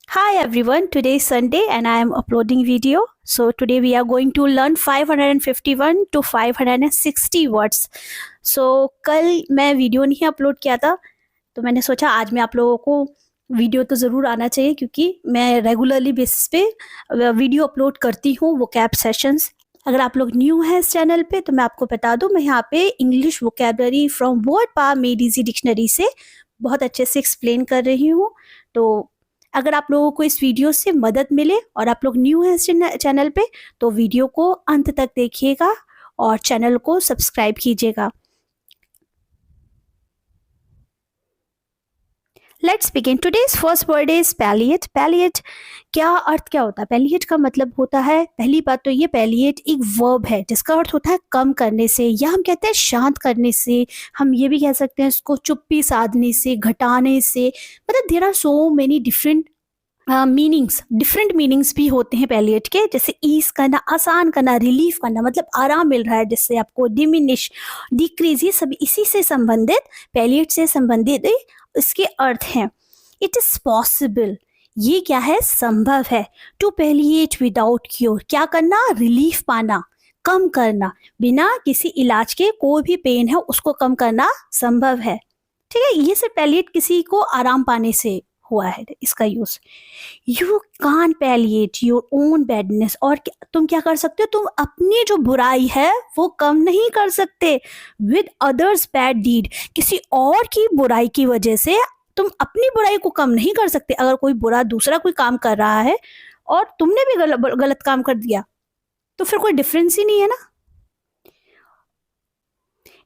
Hi everyone, today is Sunday and I am uploading video. So today we are going to learn 551 to 560 words. So कल मैं video नहीं upload किया था तो मैंने सोचा आज मैं आप लोगों को वीडियो तो ज़रूर आना चाहिए क्योंकि मैं रेगुलरली बेसिस पे वीडियो अपलोड करती हूँ वोकैब सेशंस। अगर आप लोग न्यू हैं इस चैनल पे तो मैं आपको बता दूं, मैं यहाँ पे English vocabulary from word power made easy dictionary से बहुत अच्छे से एक्सप्लेन कर रही हूँ। तो अगर आप लोगों को इस वीडियो से मदद मिले और आप लोग न्यू हैं इस चैनल पे तो वीडियो को अंत तक देखिएगा और चैनल को सब्सक्राइब कीजिएगा। Let's begin. Today's first word is palliate. Palliate क्या अर्थ क्या होता है? पैलिएट का मतलब होता है, पहली बात तो ये, पैलिएट एक वर्ब है जिसका अर्थ होता है कम करने से, या हम कहते हैं शांत करने से। हम ये भी कह सकते हैं इसको चुप्पी साधने से, घटाने से। मतलब there are so many different different meanings भी होते हैं पैलिएट के, जैसे ईज करना, आसान करना, रिलीफ करना, मतलब आराम मिल रहा है जिससे आपको, डिमिनिश, डिक्रीज, ये सब इसी से संबंधित, पैलिएट से संबंधित इसके अर्थ हैं। इट इज पॉसिबल, ये क्या है? संभव है। टू पैलिएट विदाउट क्योर, क्या करना? रिलीफ पाना, कम करना, बिना किसी इलाज के कोई भी पेन है उसको कम करना संभव है। ठीक है, ये सिर्फ पैलिएट किसी को आराम पाने से हुआ है इसका use. You can palliate your own badness, और तुम क्या कर सकते हो? तुम अपनी जो बुराई है वो कम नहीं कर सकते। विद अदर्स बैड डीड, किसी और की बुराई की वजह से तुम अपनी बुराई को कम नहीं कर सकते। अगर कोई बुरा दूसरा कोई काम कर रहा है और तुमने भी गलत काम कर दिया तो फिर कोई डिफरेंस ही नहीं है ना।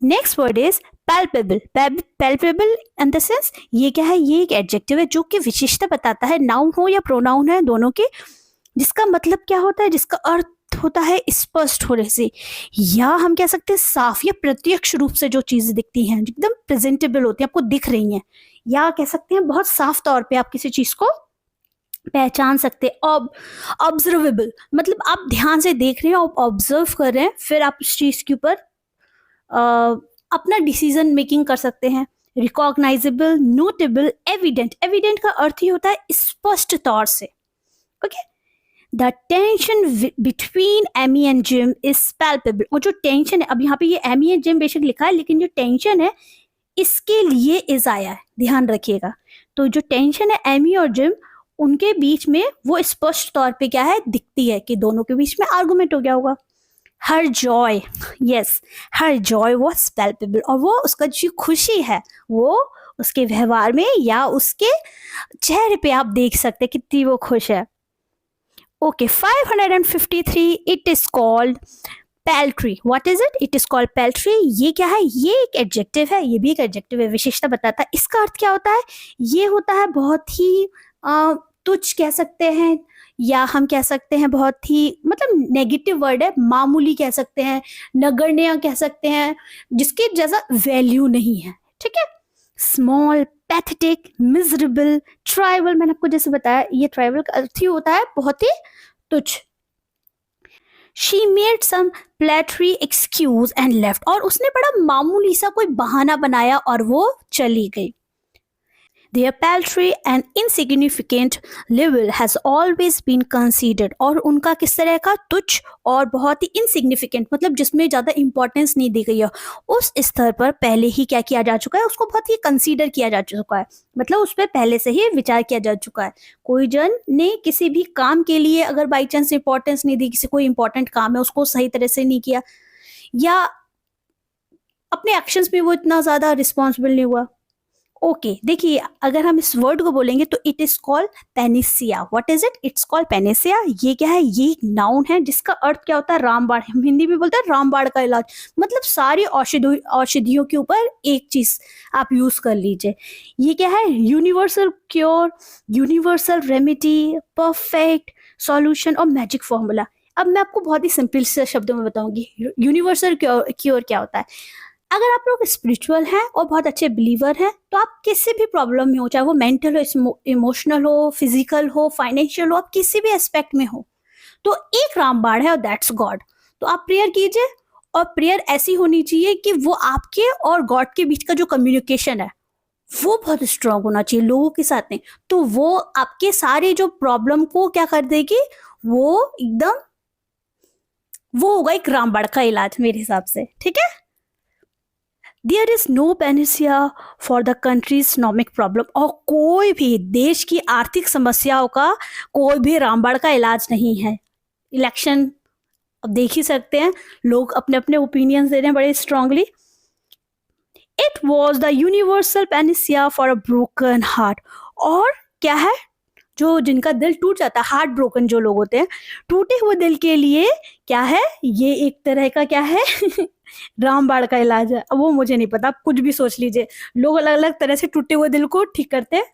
Next word is palpable. Palpable in the sense, ये क्या है? ये एक एडजेक्टिव है जो कि विशिष्टता बताता है, नाउन हो या प्रोनाउन है दोनों के, जिसका मतलब क्या होता है? जिसका अर्थ होता है स्पष्ट होने से, या हम कह सकते हैं साफ या प्रत्यक्ष रूप से जो चीजें दिखती हैं, एकदम प्रेजेंटेबल होती हैं, आपको दिख रही हैं, या कह सकते हैं बहुत साफ तौर पे आप किसी चीज को पहचान सकते हैं। ऑब्जर्वेबल मतलब आप ध्यान से देख रहे हैं, ऑब्जर्व कर रहे हैं, फिर आप उस चीज के ऊपर अपना डिसीजन मेकिंग कर सकते हैं। Recognisable, notable, evident. एविडेंट का अर्थ ही होता है स्पष्ट तौर से। Okay, the tension between Amy and Jim is palpable. और जो टेंशन है, अब यहाँ पे ये एमी एंड जिम बेशक लिखा है, लेकिन जो टेंशन है इसके लिए इज आया है, ध्यान रखिएगा। तो जो टेंशन है एमी और जिम, उनके बीच में वो स्पष्ट तौर पे क्या है? दिखती है कि दोनों के बीच में आर्गुमेंट हो गया होगा। Her joy, yes, her joy was palpable, और वो उसका जो खुशी है वो उसके व्यवहार में या उसके चेहरे पे आप देख सकते हैं कितनी वो खुश है। Okay, 553, it is called paltry. What is it? It is called paltry. ये क्या है? ये एक एडजेक्टिव है, ये भी एक एडजेक्टिव है, विशेषता बताता है। इसका अर्थ क्या होता है? ये होता है बहुत ही तुच्छ कह सकते हैं, या हम कह सकते हैं बहुत ही, मतलब नेगेटिव वर्ड है, मामूली कह सकते हैं, नगण्य कह सकते हैं, जिसके जैसा वैल्यू नहीं है। ठीक है, स्मॉल, पैथेटिक, मिजरेबल, ट्राइबल। मैंने आपको जैसे बताया, ये ट्राइबल का अर्थ ही होता है बहुत ही तुच्छ। She made some paltry excuse and left, और उसने बड़ा मामूली सा कोई बहाना बनाया और वो चली गई। Their paltry and insignificant level has always been considered, और उनका किस तरह का? तुच्छ और बहुत ही insignificant, मतलब जिसमें ज़्यादा इंपॉर्टेंस नहीं दी गई है, उस स्तर पर पहले ही क्या किया जा चुका है? उसको बहुत ही कंसीडर किया जा चुका है, मतलब उस पर पहले से ही विचार किया जा चुका है। कोई जन ने किसी भी काम के लिए अगर बाई चांस इंपॉर्टेंस नहीं दी, किसी कोई इंपॉर्टेंट काम है उसको सही तरह से नहीं किया, या अपने एक्शंस में वो इतना ज़्यादा रिस्पॉन्सिबल नहीं हुआ। ओके, देखिए, अगर हम इस वर्ड को बोलेंगे तो it is called panacea. What is it? It's called panacea. ये क्या है? ये एक नाउन है जिसका अर्थ क्या होता है? रामबाण। हम हिंदी में बोलते हैं रामबाण का इलाज, मतलब सारी औषधियों के ऊपर एक चीज आप यूज कर लीजिए। ये क्या है? Universal cure, universal remedy, perfect solution और मैजिक फॉर्मूला। अब मैं आपको बहुत ही सिंपल से शब्दों में बताऊंगी यूनिवर्सल क्योर क्या होता है। अगर आप लोग स्पिरिचुअल हैं और बहुत अच्छे बिलीवर हैं तो आप किसी भी प्रॉब्लम में हो, चाहे वो मेंटल हो, इमोशनल हो, फिजिकल हो, फाइनेंशियल हो, आप किसी भी एस्पेक्ट में हो, तो एक रामबाण है और दैट्स गॉड। तो आप प्रेयर कीजिए, और प्रेयर ऐसी होनी चाहिए कि वो आपके और गॉड के बीच का जो कम्युनिकेशन है वो बहुत स्ट्रांग होना चाहिए लोगों के साथ में, तो वो आपके सारे जो प्रॉब्लम को क्या कर देगी, वो एकदम, वो होगा एक रामबाण का इलाज मेरे हिसाब से, ठीक है। There is no panacea for the country's economic problem, और कोई भी देश की आर्थिक समस्याओं का कोई भी रामबाण का इलाज नहीं है। इलेक्शन अब देख ही सकते हैं, लोग अपने अपने ओपिनियंस दे रहे हैं बड़े strongly. It was the universal panacea for a broken heart, और क्या है, जो जिनका दिल टूट जाता है, हार्ट ब्रोकन जो लोग होते हैं, टूटे हुए दिल के लिए क्या है, ये एक तरह का क्या है रामबाण का इलाज है। अब वो मुझे नहीं पता, आप कुछ भी सोच लीजिए, लोग अलग अलग तरह से टूटे हुए दिल को ठीक करते हैं।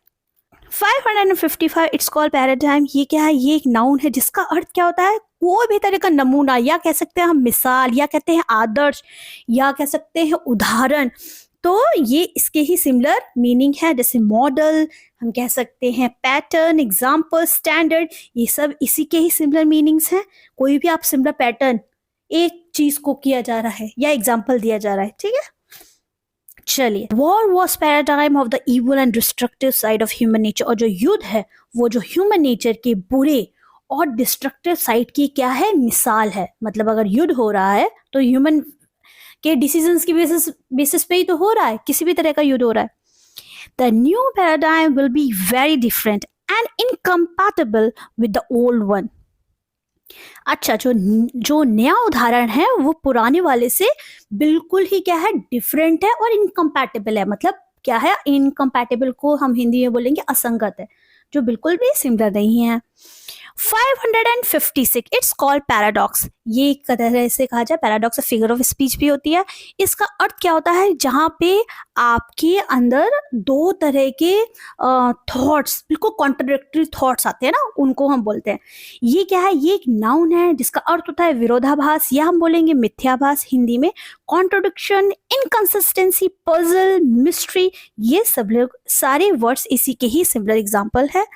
555 इट्स कॉल्ड पैराडाइम, ये क्या है, ये एक नाउन है जिसका अर्थ क्या होता है, कोई भी तरह का नमूना, या कह सकते हैं हम मिसाल, या कहते हैं आदर्श, या कह सकते हैं उदाहरण। तो ये इसके ही सिमिलर मीनिंग है, जैसे मॉडल हम कह सकते हैं, पैटर्न, एग्जाम्पल, स्टैंडर्ड, ये सब इसी के ही सिमिलर मीनिंग्स हैं। कोई भी आप सिमिलर पैटर्न, एक चीज को किया जा रहा है या एग्जाम्पल दिया जा रहा है, ठीक है। चलिए, war was paradigm of the evil and destructive side of human nature, और जो युद्ध है वो जो ह्यूमन नेचर के बुरे और डिस्ट्रक्टिव साइड की क्या है, मिसाल है। मतलब अगर युद्ध हो रहा है तो ह्यूमन के डिसीजंस की बेसिस पे ही तो हो रहा है, किसी भी तरह का युद्ध हो रहा है। The new paradigm will be very different and incompatible with the old one. अच्छा, जो नया उदाहरण है वो पुराने वाले से बिल्कुल ही क्या है, डिफरेंट है और इनकम्पैटिबल है। मतलब क्या है, इनकम्पैटिबल को हम हिंदी में बोलेंगे असंगत है, जो बिल्कुल भी सिमिलर नहीं है। 556 इट्स कॉल्ड पैराडॉक्स, ये एक तरह से कहा जाए पैराडॉक्स फिगर ऑफ स्पीच भी होती है। इसका अर्थ क्या होता है, जहाँ पे आपके अंदर दो तरह के थॉट्स, बिल्कुल कॉन्ट्रडिक्टरी थॉट्स आते हैं ना, उनको हम बोलते हैं। ये क्या है, ये एक नाउन है जिसका अर्थ होता है विरोधाभास, या हम बोलेंगे मिथ्याभास हिंदी में। कॉन्ट्रोडिक्शन, इनकंसिस्टेंसी, पजल, मिस्ट्री, ये सब लोग सारे वर्ड्स इसी के ही सिमिलर एग्जाम्पल है।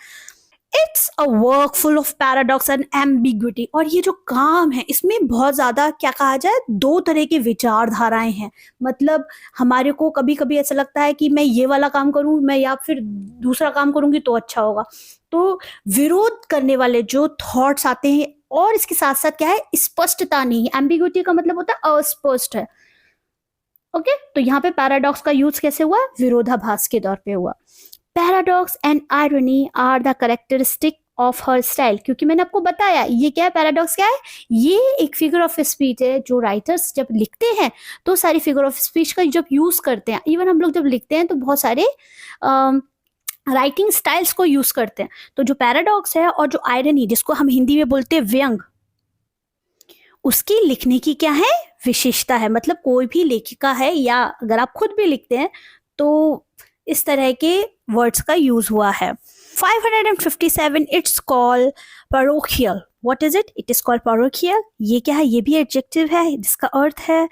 It's a work full of paradox and ambiguity, और ये जो काम है इसमें बहुत ज़्यादा क्या कहा जाए, दो तरह की विचारधाराएं हैं। मतलब हमारे को कभी कभी ऐसा लगता है कि मैं ये वाला काम करूं, मैं या फिर दूसरा काम करूंगी तो अच्छा होगा, तो विरोध करने वाले जो थॉट्स आते हैं। और इसके साथ साथ क्या है, स्पष्टता नहीं, एम्बिग्विटी का मतलब होता है अस्पष्ट है। ओके, तो यहाँ पे पैराडॉक्स का यूज कैसे हुआ, विरोधाभास के तौर पे हुआ। Paradox and irony are the characteristic of her style, क्योंकि मैंने आपको बताया ये क्या है, पैराडॉक्स क्या है, ये एक फिगर ऑफ स्पीच है। जो राइटर्स जब लिखते हैं तो सारी फिगर ऑफ स्पीच का जब यूज करते हैं, इवन हम लोग जब लिखते हैं तो बहुत सारे राइटिंग स्टाइल्स को यूज करते हैं। तो जो पैराडॉक्स है और जो आयरनी, जिसको हम हिंदी में बोलते हैं व्यंग, उसकी लिखने की क्या है, विशेषता है। मतलब कोई भी लेखिका है या अगर आप खुद भी लिखते हैं तो इस तरह के वर्ड्स का यूज हुआ है। 557 it's called parochial, what is it, it is called parochial। ये क्या है, ये भी एडजेक्टिव है जिसका अर्थ है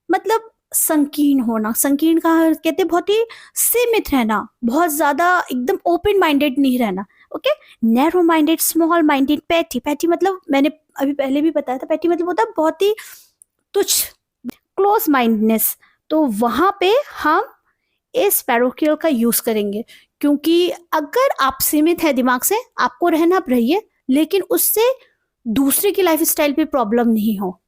मतलब संकीर्ण होना। संकीर्ण का अर्थ कहते हैं बहुत ही सीमित रहना, बहुत ज्यादा एकदम ओपन माइंडेड नहीं रहना। Okay, narrow minded, small minded, petty. Petty मतलब मैंने अभी पहले भी बताया था, पैटी मतलब होता है बहुत ही तुच्छ, क्लोज माइंडनेस। तो वहां पे हम इस पैरोकियल का यूज करेंगे, क्योंकि अगर आप सीमित है दिमाग से, आपको रहना आप रहिए, लेकिन उससे दूसरे की लाइफ स्टाइल पे प्रॉब्लम नहीं हो।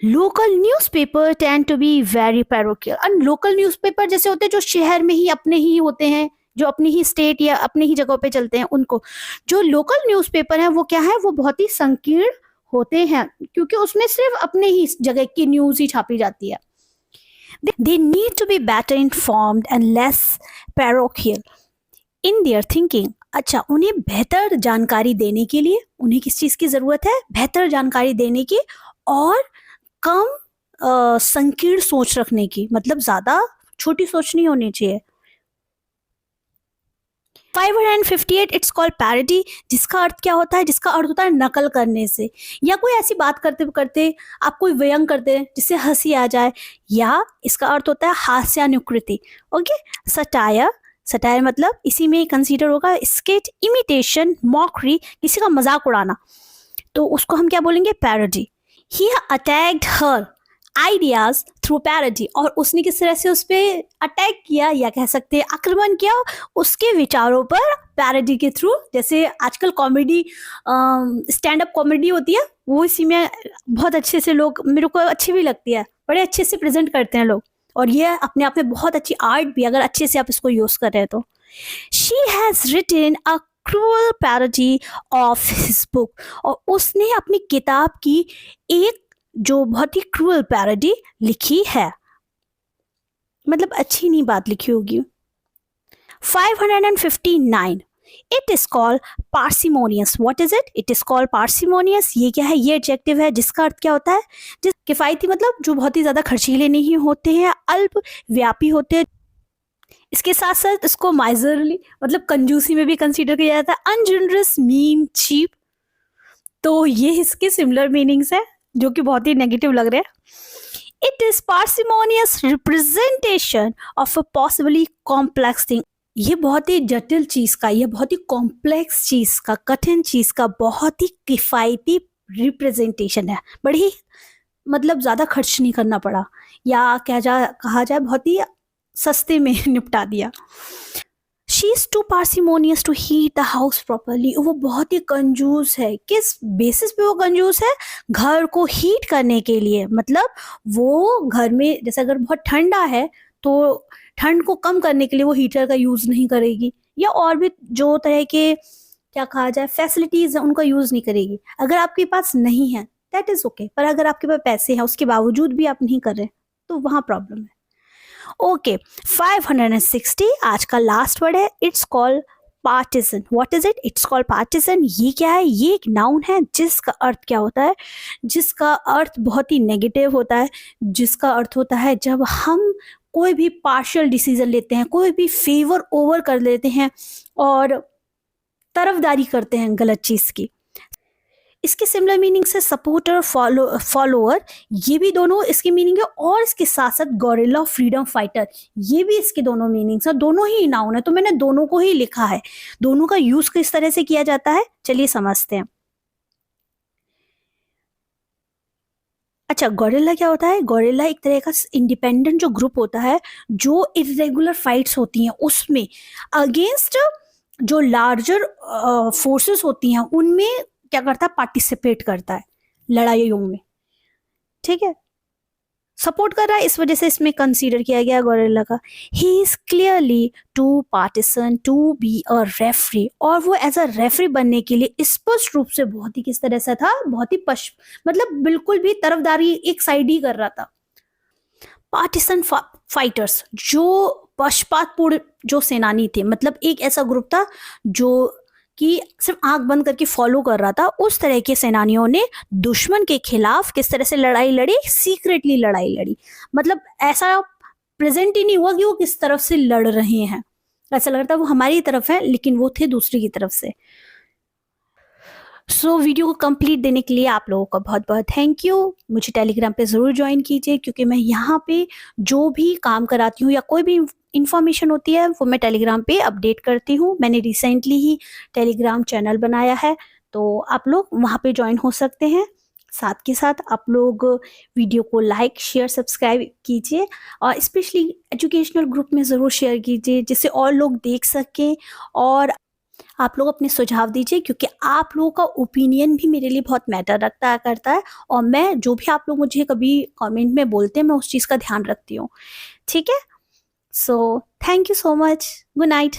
Local newspaper tend to be very parochial. और लोकल न्यूज़पेपर जैसे होते हैं जो शहर में ही अपने ही होते हैं, जो अपनी ही स्टेट या अपनी ही जगह पे चलते हैं, उनको जो लोकल न्यूज़पेपर है वो क्या है, वो बहुत ही संकीर्ण होते हैं, क्योंकि उसमें सिर्फ अपने ही जगह की न्यूज ही छापी जाती है। They need to be better informed and less parochial in their thinking. अच्छा, उन्हें बेहतर जानकारी देने के लिए उन्हें किस चीज़ की ज़रूरत है, बेहतर जानकारी देने की, और कम संकीर्ण सोच रखने की। मतलब ज़्यादा छोटी सोच नहीं होनी चाहिए। 558 इट्स कॉल्ड पैरोडी, जिसका अर्थ क्या होता है, जिसका अर्थ होता है नकल करने से, या कोई ऐसी बात करते करते आप कोई व्यंग करते हैं जिससे हंसी आ जाए, या इसका अर्थ होता है हास्यानुकृति। ओके, सटायर, सटायर मतलब इसी में कंसीडर होगा स्केट, इमिटेशन, मॉकरी, किसी का मजाक उड़ाना, तो उसको हम क्या बोलेंगे, पैरोडी। ही अटैक्ड हर आइडियाज थ्रू पैरोडी, और उसने किस तरह से उस पर अटैक किया या कह सकते हैं आक्रमण किया उसके विचारों पर पैरोडी के थ्रू। जैसे आजकल कॉमेडी, स्टैंड अप कॉमेडी होती है, वो इसी में बहुत अच्छे से लोग, मेरे को अच्छी भी लगती है, बड़े अच्छे से प्रेजेंट करते हैं लोग, और ये अपने आप में बहुत अच्छी आर्ट भी, अगर अच्छे से आप इसको यूज कर रहे हैं तो। She has written a cruel parody of his book, और उसने अपनी किताब की एक जो बहुत ही क्रूअल पैरोडी लिखी है, मतलब अच्छी नहीं बात लिखी होगी। 559, it is called parsimonious. What is it? It is called parsimonious. ये क्या है? ये एडजेक्टिव है जिसका अर्थ क्या होता है? जिस किफायती, मतलब जो बहुत ही ज्यादा खर्चीले नहीं होते हैं, अल्प व्यापी होते हैं। इसके साथ साथ इसको माइजरली, मतलब कंजूसी में भी कंसीडर किया जाता है। अनजनरस, मीन, चीप। तो ये इसके सिमिलर मीनिंग्स है जो कि बहुत ही नेगेटिव लग रहे हैं। It is parsimonious representation of a possibly complex thing. ये बहुत ही जटिल चीज का, ये बहुत ही कॉम्प्लेक्स चीज का, कठिन चीज का बहुत ही किफायती रिप्रेजेंटेशन है। बड़ी, मतलब ज्यादा खर्च नहीं करना पड़ा, या कहा जाए बहुत ही सस्ते में निपटा दिया। She is too parsimonious to heat the house properly. वो बहुत ही कंजूस है। किस बेसिस पे वो कंजूस है? घर को हीट करने के लिए, मतलब वो घर में जैसे अगर बहुत ठंडा है तो ठंड को कम करने के लिए वो हीटर का यूज नहीं करेगी, या और भी जो तरह के क्या कहा जाए फैसिलिटीज है उनका यूज नहीं करेगी। अगर आपके पास नहीं है दैट इज ओके, पर अगर आपके पास पैसे हैं उसके बावजूद भी आप नहीं कर रहे तो वहां प्रॉब्लम है। ओके, 560, आज का लास्ट वर्ड है। It's called partition. What is it? It's called partition. ये क्या है? ये एक नाउन है जिसका अर्थ क्या होता है? जिसका अर्थ बहुत ही नेगेटिव होता है, जिसका अर्थ होता है जब हम कोई भी पार्शियल डिसीजन लेते हैं, कोई भी फेवर ओवर कर लेते हैं और तरफदारी करते हैं गलत चीज की। इसके सिमिलर मीनिंग है सपोर्टर, फॉलोअर, ये भी दोनों इसकी मीनिंग है। और इसके साथ साथ गोरिल्ला, फ्रीडम फाइटर, ये भी इसके दोनों मीनिंग्स है। दोनों ही नाउन है, तो मैंने दोनों को ही लिखा है। दोनों का यूज किस तरह से किया जाता है चलिए समझते हैं। अच्छा, गोरिल्ला क्या होता है? गोरिल्ला एक तरह का इंडिपेंडेंट जो ग्रुप होता है जो इरेगुलर फाइट्स होती हैं उसमें अगेंस्ट जो लार्जर फोर्सेस होती हैं उनमें क्या करता है? पार्टिसिपेट करता है लड़ाइयों में। ठीक है, सपोर्ट कर रहा है, इस वजह से इसमें कंसीडर किया गया गोरिल्ला का। He is clearly too partisan to be a referee, और वो एज अ रेफरी बनने के लिए स्पष्ट रूप से बहुत ही किस तरह से था? बहुत ही मतलब बिल्कुल भी तरफदारी एक साइड ही कर रहा था। पार्टिसन फाइटर्स जो पक्षपातपूर्ण जो सेनानी थे, मतलब एक ऐसा ग्रुप था जो कि सिर्फ आंख बंद करके फॉलो कर रहा था। उस तरह के सेनानियों ने दुश्मन के खिलाफ किस तरह से लड़ाई लड़ी? सीक्रेटली लड़ाई लड़ी, मतलब ऐसा प्रेजेंट ही नहीं हुआ कि वो किस तरफ से लड़ रहे हैं। ऐसा लगता है वो हमारी तरफ है लेकिन वो थे दूसरी की तरफ से। सो वीडियो को कंप्लीट देने के लिए आप लोगों का बहुत बहुत थैंक यू। मुझे टेलीग्राम पे ज़रूर ज्वाइन कीजिए, क्योंकि मैं यहाँ पे जो भी काम कराती हूँ या कोई भी इंफॉर्मेशन होती है वो मैं टेलीग्राम पे अपडेट करती हूँ। मैंने रिसेंटली ही टेलीग्राम चैनल बनाया है, तो आप लोग वहाँ पे ज्वाइन हो सकते हैं। साथ के साथ आप लोग वीडियो को लाइक, शेयर, सब्सक्राइब कीजिए, और स्पेशली एजुकेशनल ग्रुप में ज़रूर शेयर कीजिए जिससे और लोग देख सकें। और आप लोग अपने सुझाव दीजिए, क्योंकि आप लोगों का ओपिनियन भी मेरे लिए बहुत मैटर रखता करता है, और मैं जो भी आप लोग मुझे कभी कमेंट में बोलते हैं मैं उस चीज़ का ध्यान रखती हूँ। ठीक है, so thank you so much, good night.